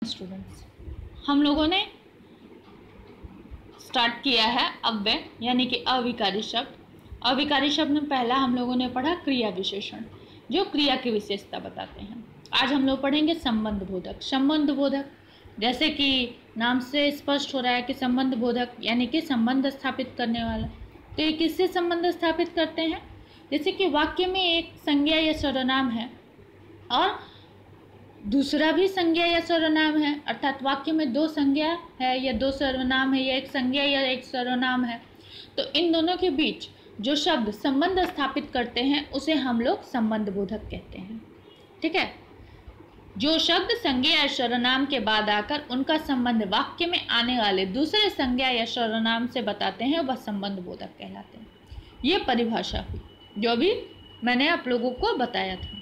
Students, हम लोगों ने स्टार्ट किया है अव्यय यानी कि अविकारी शब्द। अविकारी शब्द में पहला हम लोगों ने पढ़ा क्रिया विशेषण, जो क्रिया की विशेषता बताते हैं। आज हम लोग पढ़ेंगे संबंध बोधक। संबंध बोधक जैसे कि नाम से स्पष्ट हो रहा है कि संबंध बोधक यानी कि संबंध स्थापित करने वाला। तो ये किससे संबंध स्थापित करते हैं? जैसे कि वाक्य में एक संज्ञा या सर्वनाम है और दूसरा भी संज्ञा या सर्वनाम है, अर्थात वाक्य में दो संज्ञा है या दो सर्वनाम है या एक संज्ञा या एक सर्वनाम है, तो इन दोनों के बीच जो शब्द संबंध स्थापित करते हैं उसे हम लोग संबंध बोधक कहते हैं। ठीक है, जो शब्द संज्ञा या सर्वनाम के बाद आकर उनका संबंध वाक्य में आने वाले दूसरे संज्ञा या सर्वनाम से बताते हैं वह संबंध बोधक कहलाते हैं। ये परिभाषा हुई जो भी मैंने आप लोगों को बताया था।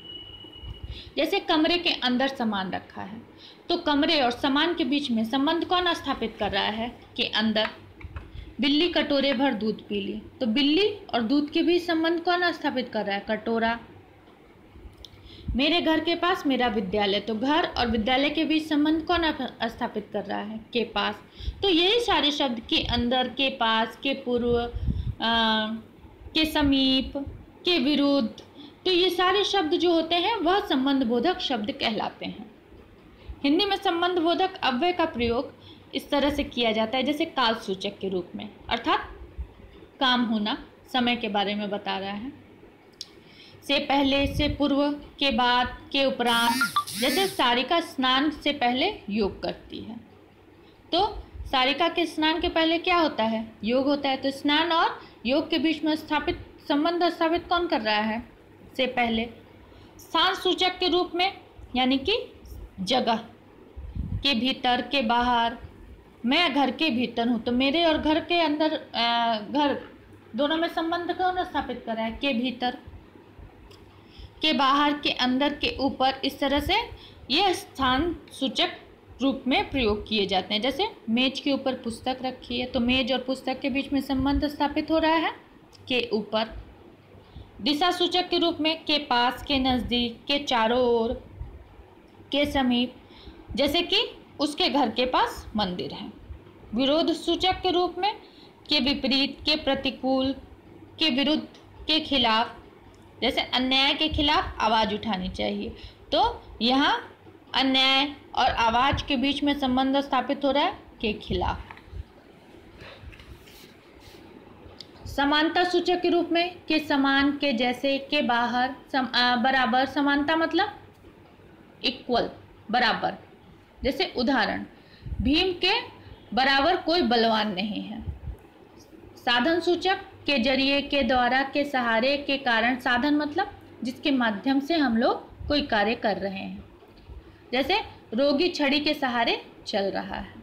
जैसे कमरे के अंदर सामान रखा है, तो कमरे और सामान के बीच में संबंध कौन स्थापित कर रहा है? के अंदर। बिल्ली कटोरे भर दूध पी ली, तो बिल्ली और दूध के बीच संबंध कौन स्थापित कर रहा है? कटोरा। मेरे घर के पास मेरा विद्यालय, तो घर और विद्यालय के बीच संबंध कौन स्थापित कर रहा है? के पास। तो यही सारे शब्द के अंदर, के पास, के पूर्व, के समीप, के विरुद्ध, तो ये सारे शब्द जो होते हैं वह संबंध बोधक शब्द कहलाते हैं। हिंदी में संबंध बोधक अव्यय का प्रयोग इस तरह से किया जाता है जैसे काल सूचक के रूप में, अर्थात काम होना, समय के बारे में बता रहा है। से पहले, से पूर्व, के बाद, के उपरांत। जैसे सारिका स्नान से पहले योग करती है, तो सारिका के स्नान के पहले क्या होता है? योग होता है। तो स्नान और योग के बीच में संबंध स्थापित कौन कर रहा है? से पहले। स्थान सूचक के रूप में यानी कि जगह, के भीतर, के बाहर। मैं घर के भीतर हूँ, तो मेरे और घर के अंदर, घर दोनों में संबंध कौन स्थापित कर रहा है? के भीतर, के बाहर, के अंदर, के ऊपर। इस तरह से ये स्थान सूचक रूप में प्रयोग किए जाते हैं। जैसे मेज के ऊपर पुस्तक रखी है, तो मेज और पुस्तक के बीच में संबंध स्थापित हो रहा है के ऊपर। दिशा सूचक के रूप में के पास, के नज़दीक, के चारों ओर, के समीप। जैसे कि उसके घर के पास मंदिर है। विरोध सूचक के रूप में के विपरीत, के प्रतिकूल, के विरुद्ध, के खिलाफ। जैसे अन्याय के खिलाफ आवाज़ उठानी चाहिए, तो यहाँ अन्याय और आवाज़ के बीच में संबंध स्थापित हो रहा है के खिलाफ। समानता सूचक के रूप में के समान, के जैसे, के बाहर, बराबर। समानता मतलब इक्वल, बराबर। जैसे उदाहरण, भीम के बराबर कोई बलवान नहीं है। साधन सूचक के जरिए, के द्वारा, के सहारे, के कारण। साधन मतलब जिसके माध्यम से हम लोग कोई कार्य कर रहे हैं। जैसे रोगी छड़ी के सहारे चल रहा है।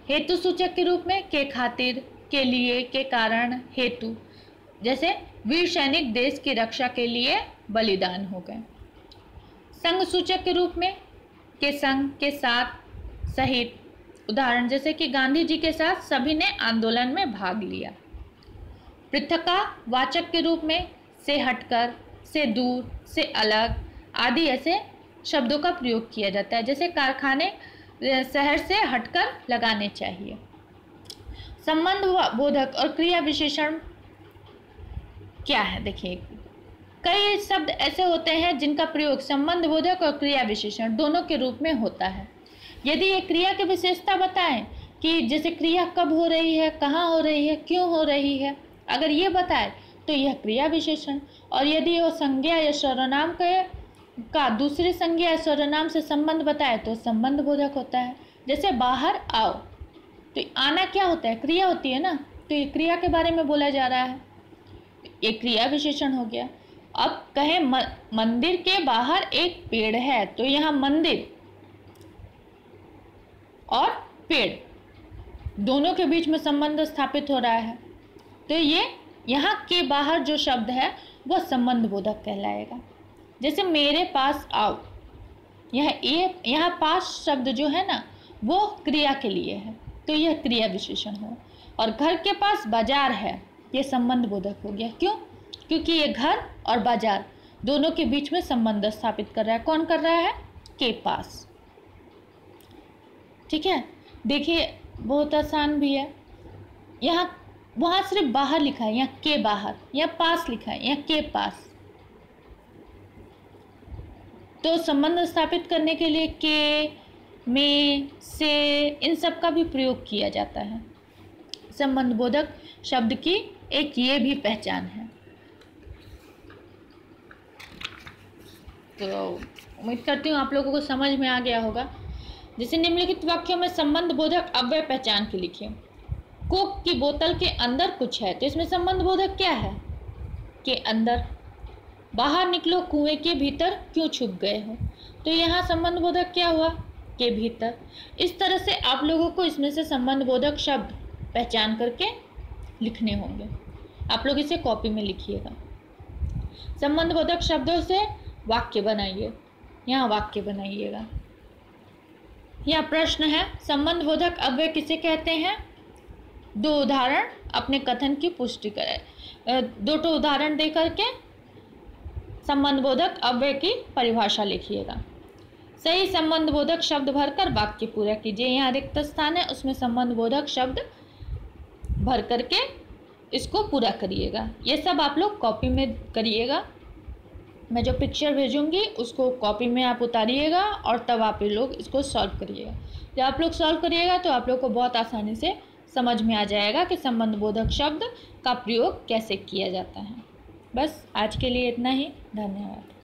हेतु सूचक के रूप में के खातिर, के लिए, के कारण, हेतु। जैसे वीर सैनिक देश की रक्षा के लिए बलिदान हो गए। संग सूचक के रूप में के संग, के साथ, सहित। उदाहरण जैसे कि गांधी जी के साथ सभी ने आंदोलन में भाग लिया। पृथक्वाचक के रूप में से हटकर, से दूर, से अलग आदि ऐसे शब्दों का प्रयोग किया जाता है। जैसे कारखाने शहर से हटकर लगाने चाहिए। संबंध बोधक और क्रिया विशेषण क्या है? देखिए, कई शब्द ऐसे होते हैं जिनका प्रयोग संबंध बोधक और क्रिया विशेषण दोनों के रूप में होता है। यदि ये क्रिया की विशेषता बताएं कि जैसे क्रिया कब हो रही है, कहाँ हो रही है, क्यों हो रही है, अगर ये बताए तो यह क्रिया विशेषण। और यदि वो संज्ञा या सर्वनाम का दूसरे संज्ञा या सर्वनाम से संबंध बताए तो संबंध बोधक होता है। जैसे बाहर आओ, तो आना क्या होता है? क्रिया होती है ना, तो ये क्रिया के बारे में बोला जा रहा है, ये क्रिया विशेषण हो गया। अब कहें मंदिर के बाहर एक पेड़ है, तो यहाँ मंदिर और पेड़ दोनों के बीच में संबंध स्थापित हो रहा है, तो ये यहाँ के बाहर जो शब्द है वह संबंध बोधक कहलाएगा। जैसे मेरे पास आओ, यहाँ पास शब्द जो है ना वो क्रिया के लिए है, तो यह क्रिया विशेषण हो। और घर के पास बाजार है, ये संबंध बोधक हो गया। क्यों? क्योंकि ये घर और बाजार दोनों के बीच में संबंध स्थापित कर रहा है। कौन कर रहा है? के पास। ठीक है, देखिए बहुत आसान भी है। यहाँ वहाँ सिर्फ बाहर लिखा है, यहाँ के बाहर, या पास लिखा है, यहाँ के पास। तो संबंध स्थापित करने के लिए के, में, से, इन सब का भी प्रयोग किया जाता है। संबंध बोधक शब्द की एक ये भी पहचान है। तो उम्मीद करती हूँ आप लोगों को समझ में आ गया होगा। जैसे निम्नलिखित वाक्यों में संबंध बोधक अव्यय पहचान के लिखिए। कोक की बोतल के अंदर कुछ है, तो इसमें संबंध बोधक क्या है? के अंदर। बाहर निकलो, कुएं के भीतर क्यों छुप गए हो, तो यहाँ संबंध बोधक क्या हुआ? के भीतर। इस तरह से आप लोगों को इसमें से संबंध बोधक शब्द पहचान करके लिखने होंगे। आप लोग इसे कॉपी में लिखिएगा। संबंध बोधक शब्दों से वाक्य बनाइए, यहाँ वाक्य बनाइएगा। यह प्रश्न है, संबंध बोधक अव्यय किसे कहते हैं? दो उदाहरण अपने कथन की पुष्टि करें। दो तो उदाहरण दे करके संबंध बोधक अव्यय की परिभाषा लिखिएगा। सही संबंध बोधक शब्द भरकर वाक्य पूरा कीजिए। यहाँ रिक्त स्थान है, उसमें संबंध बोधक शब्द भर करके इसको पूरा करिएगा। ये सब आप लोग कॉपी में करिएगा। मैं जो पिक्चर भेजूंगी उसको कॉपी में आप उतारिएगा और तब आप लोग इसको सॉल्व करिएगा। जब आप लोग सॉल्व करिएगा तो आप लोग को बहुत आसानी से समझ में आ जाएगा कि संबंध बोधक शब्द का प्रयोग कैसे किया जाता है। बस आज के लिए इतना ही। धन्यवाद।